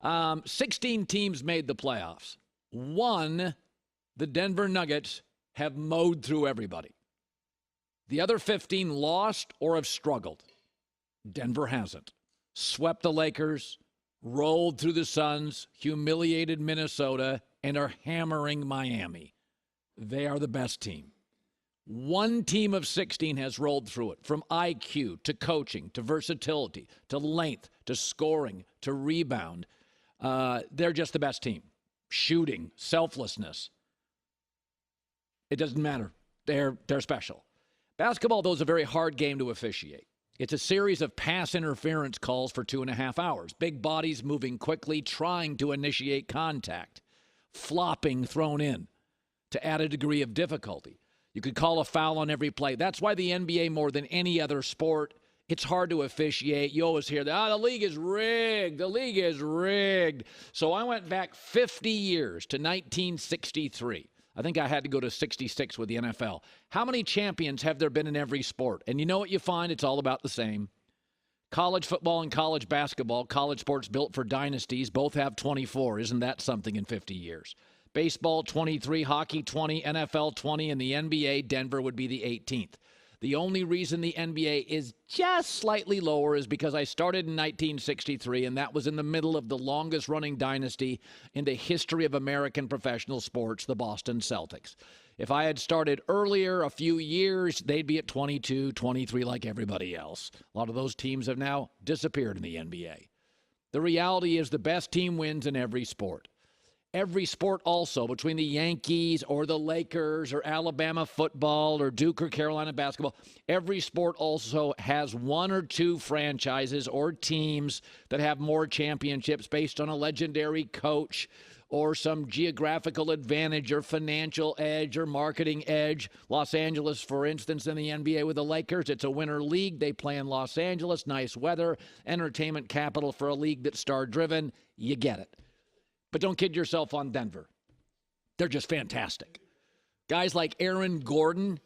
16 teams made the playoffs. One, the Denver Nuggets, have mowed through everybody. The other 15 lost or have struggled. Denver hasn't. Swept the Lakers, rolled through the Suns, humiliated Minnesota, and are hammering Miami. They are the best team. One team of 16 has rolled through it, from IQ to coaching to versatility to length to scoring to rebound. They're just the best team. Shooting, selflessness. It doesn't matter. They're special. Basketball, though, is a very hard game to officiate. It's a series of pass interference calls for 2.5 hours. Big bodies moving quickly, trying to initiate contact. Flopping thrown in to add a degree of difficulty. You could call a foul on every play. That's why the NBA, more than any other sport, it's hard to officiate. You always hear that, the league is rigged. The league is rigged. So I went back 50 years to 1963. I think I had to go to 66 with the NFL. How many champions have there been in every sport? And you know what you find? It's all about the same. College football and college basketball, college sports built for dynasties, both have 24. Isn't that something in 50 years? Baseball, 23, hockey, 20, NFL, 20, and the NBA, Denver would be the 18th. The only reason the NBA is just slightly lower is because I started in 1963, and that was in the middle of the longest-running dynasty in the history of American professional sports, the Boston Celtics. If I had started earlier, a few years, they'd be at 22, 23 like everybody else. A lot of those teams have now disappeared in the NBA. The reality is the best team wins in every sport. Every sport also, between the Yankees or the Lakers or Alabama football or Duke or Carolina basketball, every sport also has one or two franchises or teams that have more championships based on a legendary coach or some geographical advantage or financial edge or marketing edge. Los Angeles, for instance, in the NBA with the Lakers, it's a winter league. They play in Los Angeles, nice weather, entertainment capital for a league that's star-driven. You get it. But don't kid yourself on Denver. They're just fantastic. Guys like Aaron Gordon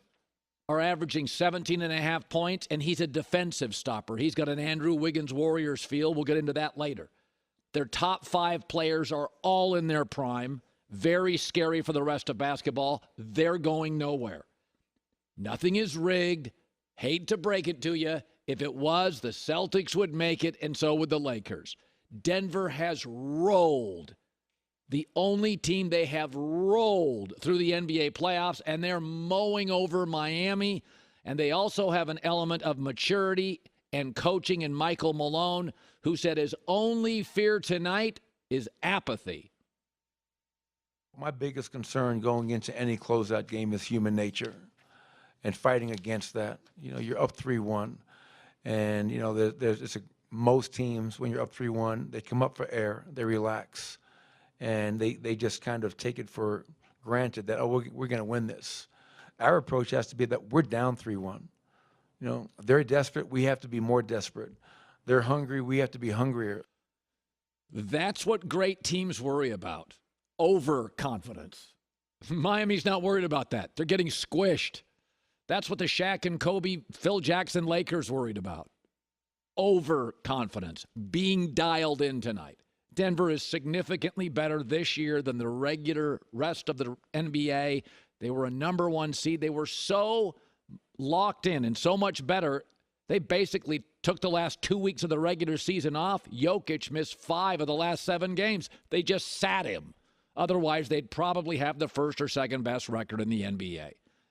are averaging 17.5 points, and he's a defensive stopper. He's got an Andrew Wiggins Warriors feel. We'll get into that later. Their top 5 players are all in their prime. Very scary for the rest of basketball. They're going nowhere. Nothing is rigged. Hate to break it to you. If it was, the Celtics would make it, and so would the Lakers. Denver has rolled. The only team they have rolled through the NBA playoffs, and they're mowing over Miami. And they also have an element of maturity and coaching in Michael Malone, who said his only fear tonight is apathy. My biggest concern going into any closeout game is human nature and fighting against that. You know, you're up 3-1, and, you know, most teams, when you're up 3-1, they come up for air, they relax. And they just kind of take it for granted that, oh, we're going to win this. Our approach has to be that we're down 3-1. You know, they're desperate. We have to be more desperate. They're hungry. We have to be hungrier. That's what great teams worry about, overconfidence. Miami's not worried about that. They're getting squished. That's what the Shaq and Kobe, Phil Jackson Lakers worried about. Overconfidence, being dialed in tonight. Denver is significantly better this year than the regular rest of the NBA. They were a number 1 seed. They were so locked in and so much better, they basically took the last 2 weeks of the regular season off. Jokic missed 5 of the last 7 games. They just sat him. Otherwise, they'd probably have the first or second best record in the NBA.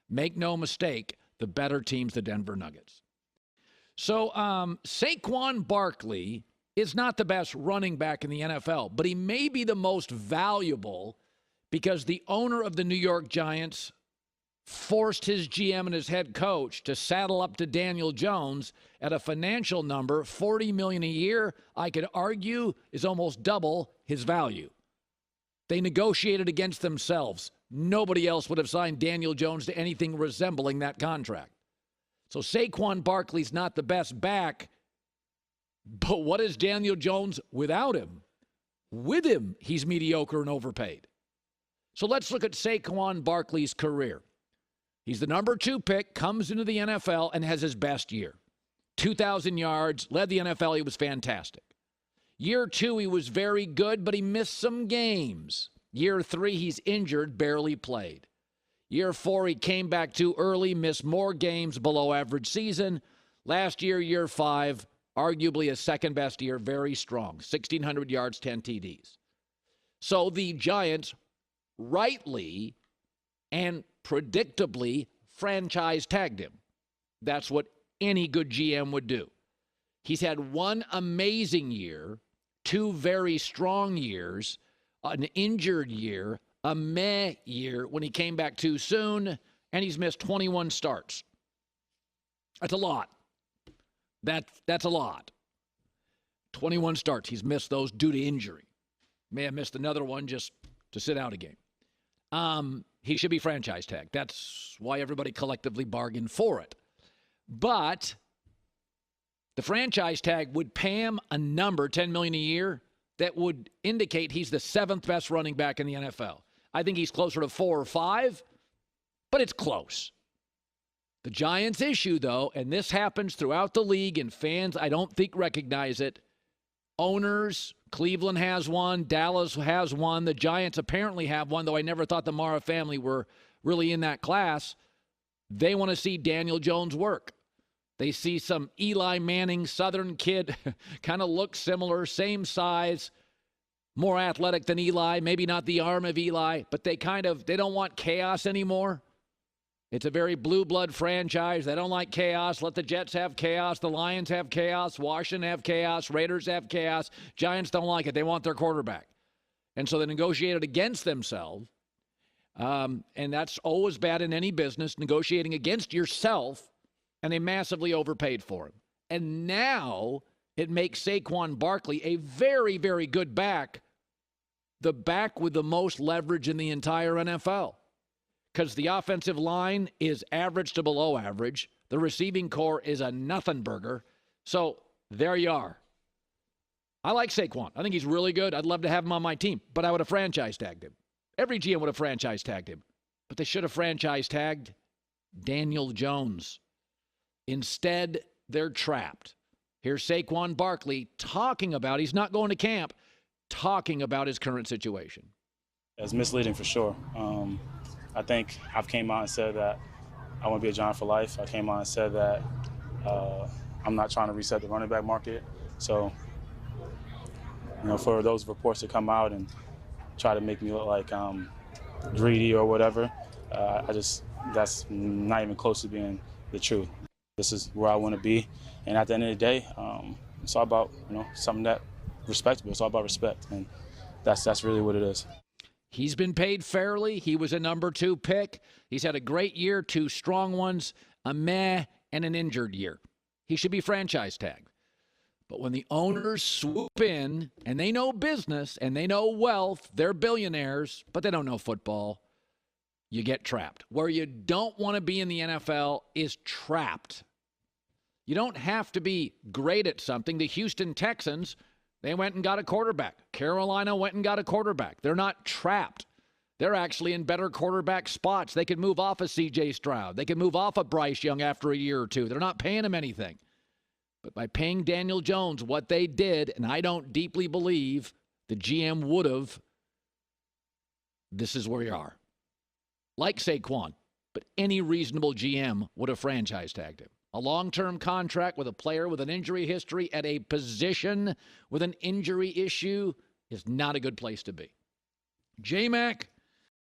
Make no mistake, the better team's the Denver Nuggets. So Saquon Barkley is not the best running back in the NFL, but he may be the most valuable because the owner of the New York Giants forced his GM and his head coach to saddle up to Daniel Jones at a financial number, $40 million a year, I could argue is almost double his value. They negotiated against themselves. Nobody else would have signed Daniel Jones to anything resembling that contract. So Saquon Barkley's not the best back, but what is Daniel Jones without him? With him, he's mediocre and overpaid. So let's look at Saquon Barkley's career. He's the number 2 pick, comes into the NFL, and has his best year. 2,000 yards, led the NFL. He was fantastic. Year 2, he was very good, but he missed some games. Year 3, he's injured, barely played. Year 4, he came back too early, missed more games, below average season. Last year, year 5, arguably his second best year, very strong. 1,600 yards, 10 TDs. So the Giants rightly and predictably franchise tagged him. That's what any good GM would do. He's had one amazing year, 2 very strong years, an injured year, a meh year when he came back too soon, and he's missed 21 starts. That's a lot. That's a lot. 21 starts. He's missed those due to injury. May have missed another one just to sit out a game. He should be franchise tagged. That's why everybody collectively bargained for it. But the franchise tag would pay him a number, $10 million a year, that would indicate he's the 7th best running back in the NFL. I think he's closer to 4 or 5, but it's close. The Giants' issue, though, and this happens throughout the league, and fans, I don't think, recognize it. Owners, Cleveland has one, Dallas has one, the Giants apparently have one, though I never thought the Mara family were really in that class. They want to see Daniel Jones work. They see some Eli Manning, Southern kid, kind of looks similar, same size, more athletic than Eli, maybe not the arm of Eli, but they don't want chaos anymore. It's a very blue blood franchise. They don't like chaos. Let the Jets have chaos. The Lions have chaos. Washington have chaos. Raiders have chaos. Giants don't like it. They want their quarterback. And so they negotiated against themselves. And that's always bad in any business, negotiating against yourself. And they massively overpaid for him. And now it makes Saquon Barkley a very, very good back, the back with the most leverage in the entire NFL. Because the offensive line is average to below average. The receiving core is a nothing burger. So there you are. I like Saquon. I think he's really good. I'd love to have him on my team, but I would have franchise tagged him. Every GM would have franchise tagged him. But they should have franchise tagged Daniel Jones. Instead, they're trapped. Here's Saquon Barkley talking about, he's not going to camp, talking about his current situation. It's misleading for sure. I think I've came out and said that I want to be a Giant for life. I came out and said that I'm not trying to reset the running back market. So, for those reports to come out and try to make me look like I'm greedy or whatever, that's not even close to being the truth. This is where I want to be. And at the end of the day, it's all about, something that respectable. It's all about respect. And that's really what it is. He's been paid fairly. He was a number 2 pick. He's had a great year, 2 strong ones, a meh, and an injured year. He should be franchise tagged. But when the owners swoop in, and they know business, and they know wealth, they're billionaires, but they don't know football, you get trapped. Where you don't want to be in the NFL is trapped. You don't have to be great at something. The Houston Texans, they went and got a quarterback. Carolina went and got a quarterback. They're not trapped. They're actually in better quarterback spots. They could move off of C.J. Stroud. They could move off of Bryce Young after a year or two. They're not paying him anything. But by paying Daniel Jones what they did, and I don't deeply believe the GM would have, this is where you are. Like Saquon, but any reasonable GM would have franchise tagged him. A long-term contract with a player with an injury history at a position with an injury issue is not a good place to be. J-Mac,